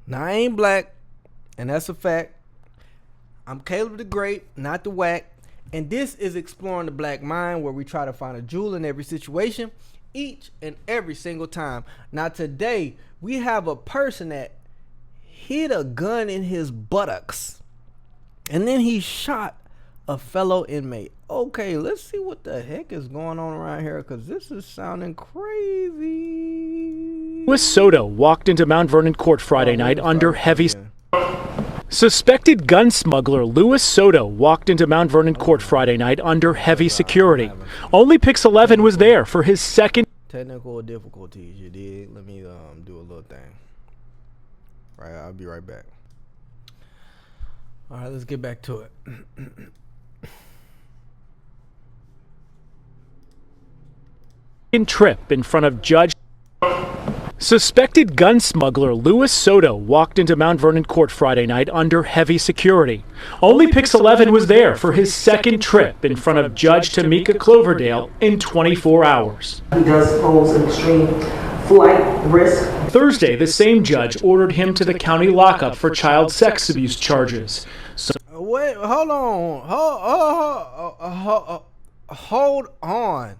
Now I ain't black, and that's a fact. I'm Caleb the Great, not the Whack. And this is Exploring the Black Mind, where we try to find a jewel in every situation, each and every single time. Now today, we have a person that hid a gun in his buttocks, and then he shot a fellow inmate. Okay, let's see what the heck is going on around here, because this is sounding crazy. Louis Soto walked into Mount Vernon court Friday night under heavy... Suspected gun smuggler Louis Soto walked into Mount Vernon court Friday night under heavy security. Only Pix 11 was there for his second... Technical difficulties, you did. Let me do a little thing. Right, I'll be right back. All right, let's get back to it. Trip in front of Judge... Suspected gun smuggler Louis Soto walked into Mount Vernon court Friday night under heavy security. Only Pix 11 was there for his second trip in front of Judge Tamika Cloverdale in 24 hours. He does pose an extreme flight risk. Thursday, the same judge ordered him to the county lockup for child sex abuse charges. Wait, hold on. Hold on.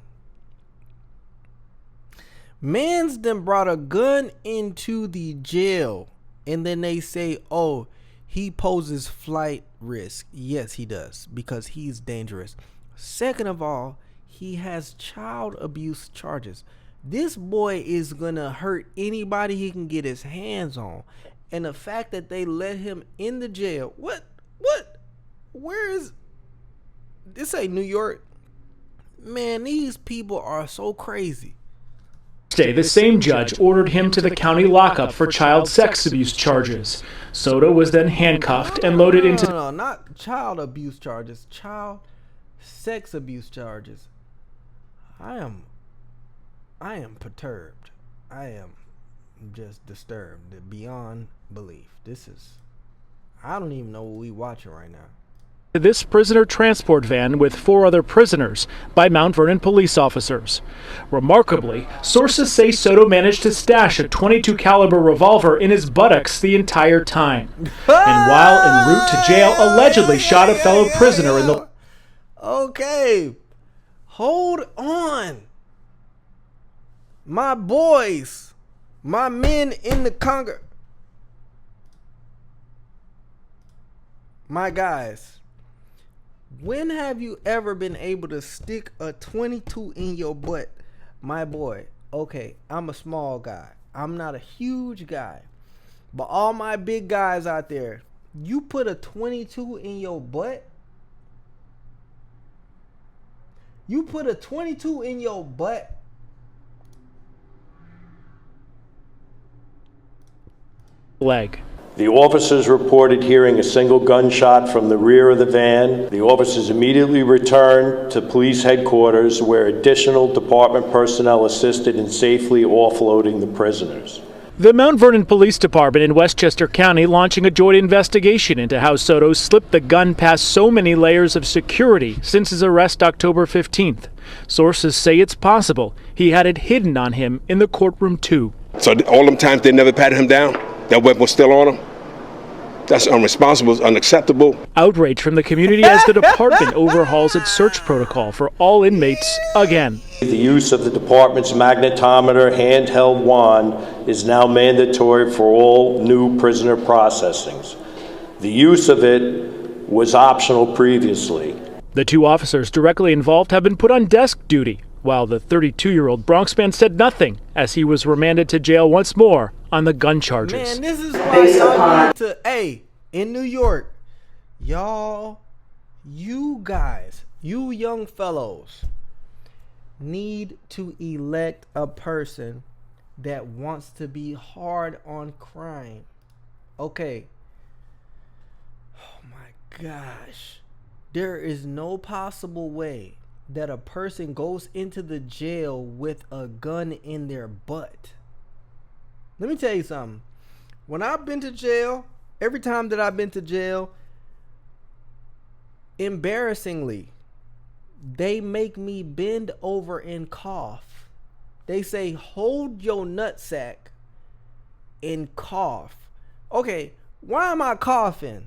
Mans then brought a gun into the jail, and then they say, oh, he poses flight risk. Yes, he does, because he's dangerous. Second of all, he has child abuse charges. This boy is gonna hurt anybody he can get his hands on. And the fact that they let him in the jail, where is this? Ain't New York. Man, these people are so crazy. The same judge ordered him to the county lockup for child sex abuse charges. Soto was then handcuffed and loaded into... No, not child abuse charges. Child sex abuse charges. I am perturbed. I am just disturbed beyond belief. I don't even know what we watching right now. This prisoner transport van with 4 other prisoners by Mount Vernon police officers. Remarkably, sources say Soto managed to stash a .22 caliber revolver in his buttocks the entire time, and while en route to jail, allegedly shot a fellow prisoner in the... Okay, hold on. My boys, my men in the Congress, my guys. When have you ever been able to stick a .22 in your butt? My boy, okay, I'm a small guy. I'm not a huge guy. But all my big guys out there, you put a .22 in your butt? You put a .22 in your butt? Leg. The officers reported hearing a single gunshot from the rear of the van. The officers immediately returned to police headquarters, where additional department personnel assisted in safely offloading the prisoners. The Mount Vernon Police Department in Westchester County launching a joint investigation into how Soto slipped the gun past so many layers of security since his arrest October 15th. Sources say it's possible he had it hidden on him in the courtroom too. So all them times they never patted him down? That weapon was still on him? That's unresponsible, it's unacceptable. Outrage from the community as the department overhauls its search protocol for all inmates again. The use of the department's magnetometer handheld wand is now mandatory for all new prisoner processings. The use of it was optional previously. The 2 officers directly involved have been put on desk duty, while the 32-year-old Bronx man said nothing as he was remanded to jail once more on the gun charges. Man, this is why y'all need to, in New York, y'all, you guys, you young fellows, need to elect a person that wants to be hard on crime. Okay. Oh my gosh. There is no possible way that a person goes into the jail with a gun in their butt. Let me tell you something. When I've been to jail, every time that I've been to jail, embarrassingly, they make me bend over and cough. They say, hold your nutsack and cough. Okay, why am I coughing?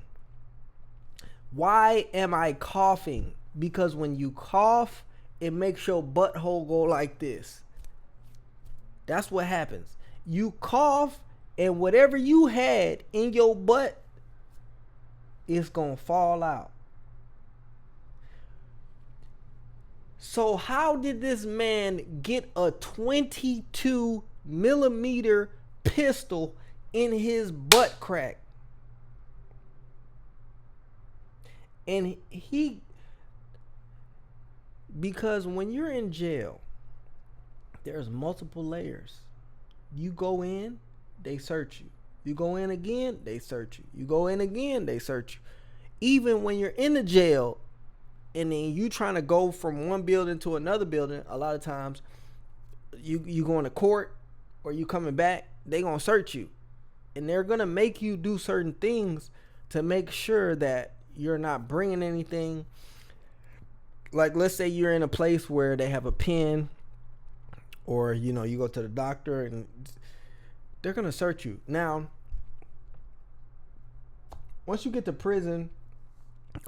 Why am I coughing? Because when you cough, it makes your butthole go like this. That's what happens. You cough, and whatever you had in your butt, it's gonna fall out. So how did this man get a 22 millimeter pistol in his butt crack? And because when you're in jail, there's multiple layers. You go in, they search you. You go in again, they search you. You go in again, they search you. Even when you're in the jail and then you trying to go from one building to another building, a lot of times you going to court or you coming back, they gonna search you. And they're gonna make you do certain things to make sure that you're not bringing anything. Like, let's say you're in a place where they have a pen, or you go to the doctor and they're gonna search you. Now, once you get to prison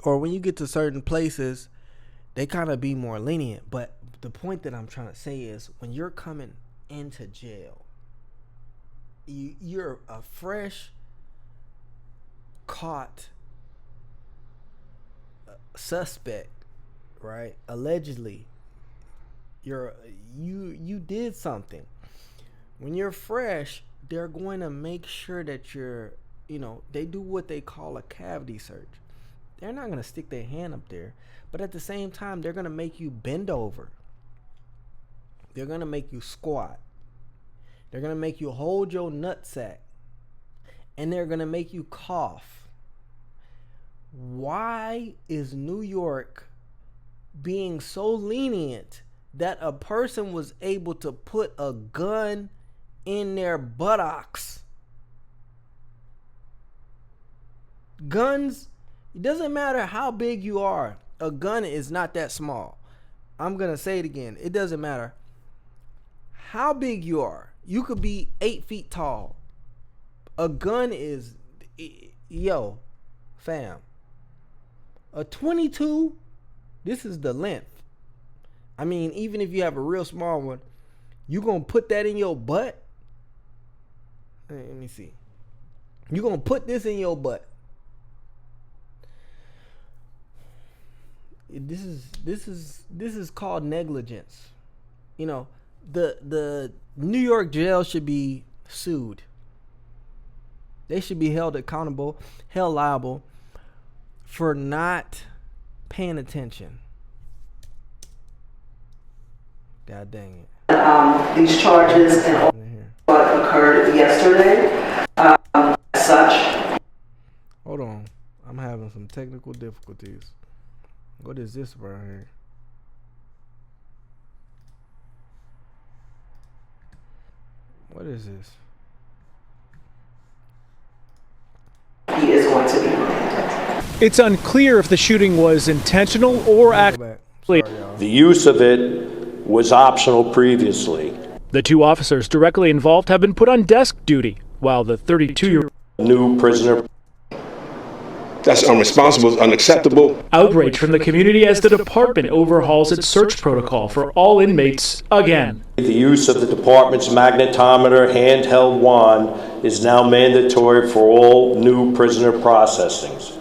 or when you get to certain places, they kind of be more lenient. But the point that I'm trying to say is, when you're coming into jail, you're a fresh caught suspect, right? Allegedly, you did something. When you're fresh, they're going to make sure that you're, they do what they call a cavity search. They're not going to stick their hand up there, but at the same time, they're going to make you bend over. They're going to make you squat. They're going to make you hold your nutsack, and they're going to make you cough. Why is New York being so lenient that a person was able to put a gun in their buttocks? Guns, it doesn't matter how big you are. A gun is not that small. I'm going to say it again. It doesn't matter how big you are. You could be 8 feet tall. A gun is, fam. A 22, this is the length. I mean, even if you have a real small one, you going to put that in your butt? Let me see. You going to put this in your butt? This is called negligence. The New York jail should be sued. They should be held accountable, held liable for not paying attention. God dang it. These charges and what occurred yesterday, as such. Hold on. I'm having some technical difficulties. What is this right here? What is this? He is going to be remanded. It's unclear if the shooting was intentional or actually. The use of it was optional previously. The two officers directly involved have been put on desk duty, while the 32-year-old New prisoner. That's unresponsible, unacceptable. outrage from the community as the department overhauls its search protocol for all inmates again. The use of the department's magnetometer handheld wand is now mandatory for all new prisoner processings.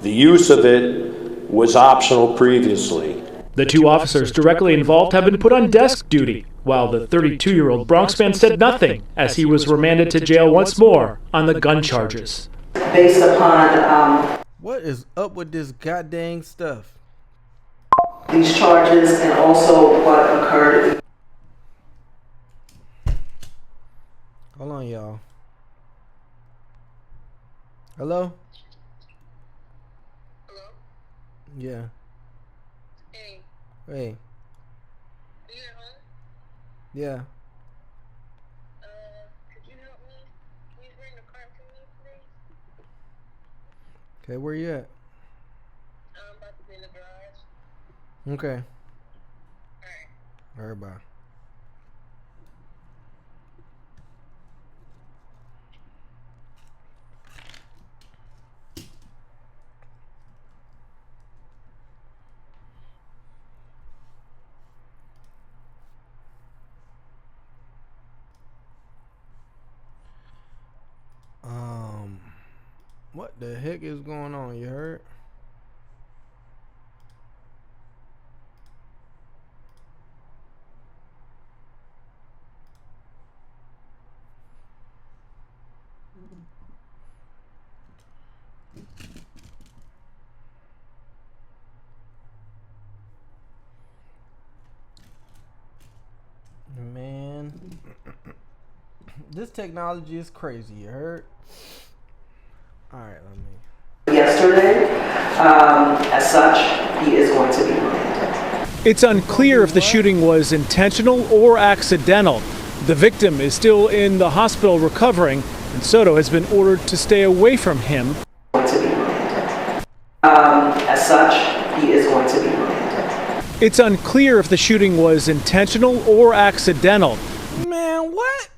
The use of it was optional previously. The two officers directly involved have been put on desk duty, while the 32-year-old Bronx man said nothing as he was remanded to jail once more on the gun charges. Based upon What is up with this goddamn stuff? these charges and also what occurred. Hold on, y'all. Hello? Hello? Yeah. Hey, Hey. are you at home? Yeah. Could you help me? Can you bring the car to me, please? Okay, where you at? I'm about to be in the garage. Okay. Alright. All right, bye. What the heck is going on? You heard? Man, this technology is crazy. You heard? All right, let me. Yesterday, as such, he is going to be remanded. It's unclear if the shooting was intentional or accidental. The victim is still in the hospital recovering, and Soto has been ordered to stay away from him. Going to be remanded. As such, he is going to be remanded. It's unclear if the shooting was intentional or accidental. Man, what?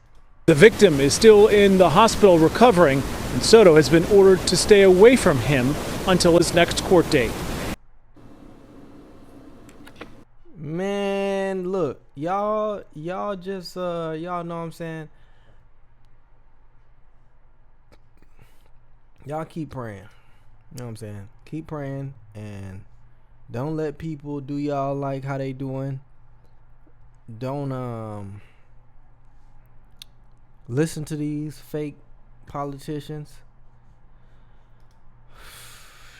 The victim is still in the hospital recovering, and Soto has been ordered to stay away from him until his next court date. Man, look, y'all just y'all know what I'm saying? Y'all keep praying. You know what I'm saying? Keep praying and don't let people do y'all like how they doing. Don't listen to these fake politicians.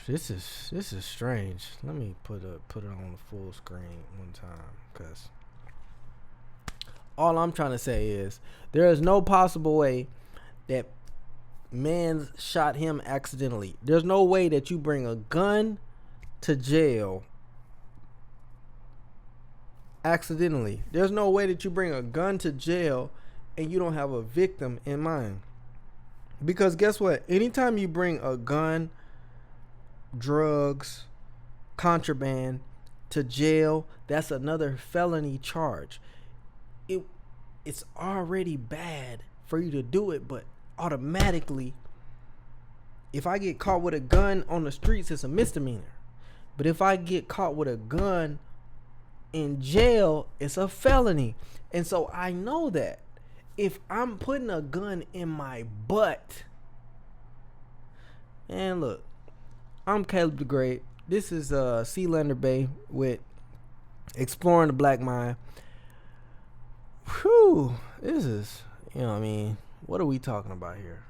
This is strange. Let me put it on the full screen one time, cause all I'm trying to say is there is no possible way that man shot him accidentally. There's no way that you bring a gun to jail accidentally. There's no way that you bring a gun to jail and you don't have a victim in mind. Because guess what? Anytime you bring a gun, drugs, contraband to jail, that's another felony charge. It's already bad for you to do it, but automatically, if I get caught with a gun on the streets, it's a misdemeanor. But if I get caught with a gun in jail, it's a felony. And so I know that if I'm putting a gun in my butt, and look, I'm Caleb the Great. This is Sealander Bay with Exploring the Black Mind. Whew, this is, you know what I mean? What are we talking about here?